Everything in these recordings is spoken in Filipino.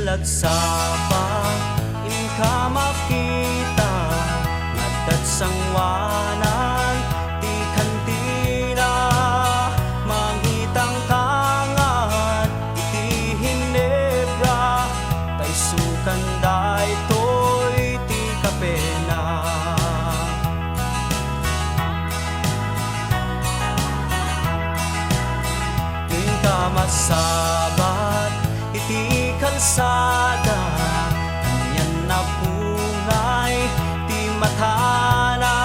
lagsabang inka makita ngaddat sangwanan di kantina mangitang tangan iti Hinebra kay sukan daytoy ti kapena. Masabat iti kalsada kanyan na bungay ti matana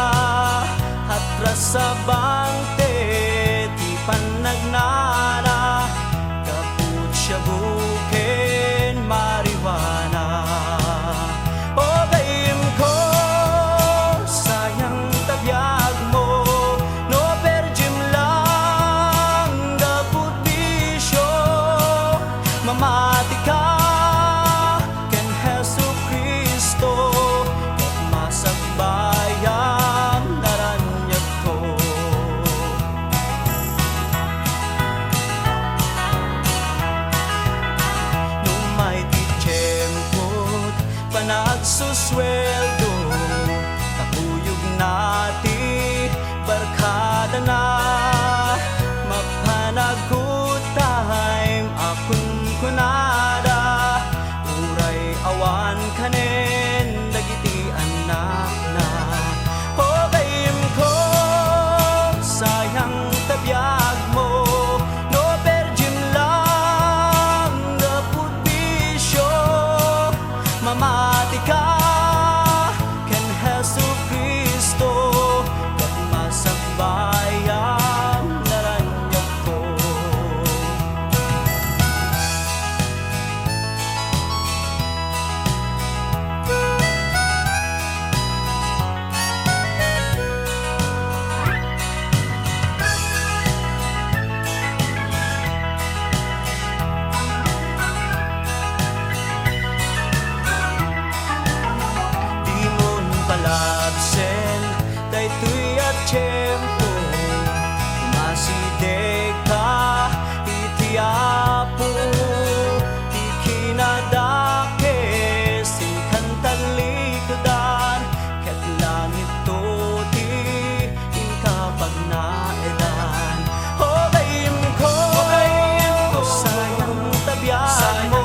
hatras sa bangte ti panagnana kaput siya buken mariwana. O gayem ko sayang tagyag mo no perjim lang gaput mamati ka ken Hesu Kristo ket masagbayang naranyag ko. Numay ti tiyempot panagsusweldo kakuyog nati barkada na mapanagkut time akun kunada uray awan kanen dagiti anak na. O gayem ko sayang tabiyag mo no perjim lang gaput bisyo mamati ka ken Hesu Kristo ket masagbayang naranyag ko. Palabsen daytoy at tiyempo umasideg ka iti Apo ti kinadakes ti kantalikudan ket langit to ti inkapagnaedan. O gayem ko sayang tabiyag mo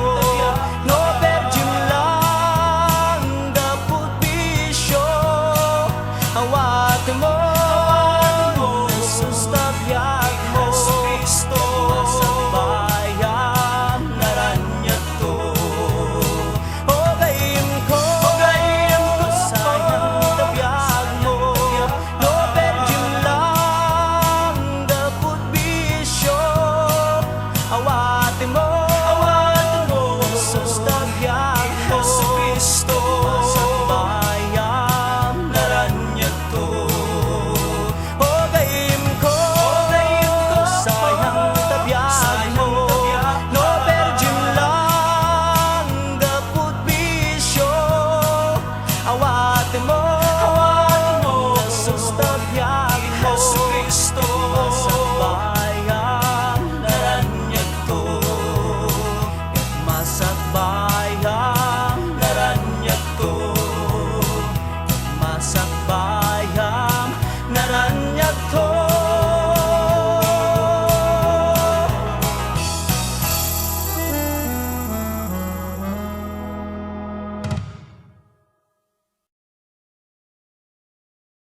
no perjim lang gaput bisyo awat mo Jesus tabiyag mo Kristo masagbayang naranyag to. O gayem ko sayang tabiyag mo no perjim lang gaput bisyo awat mo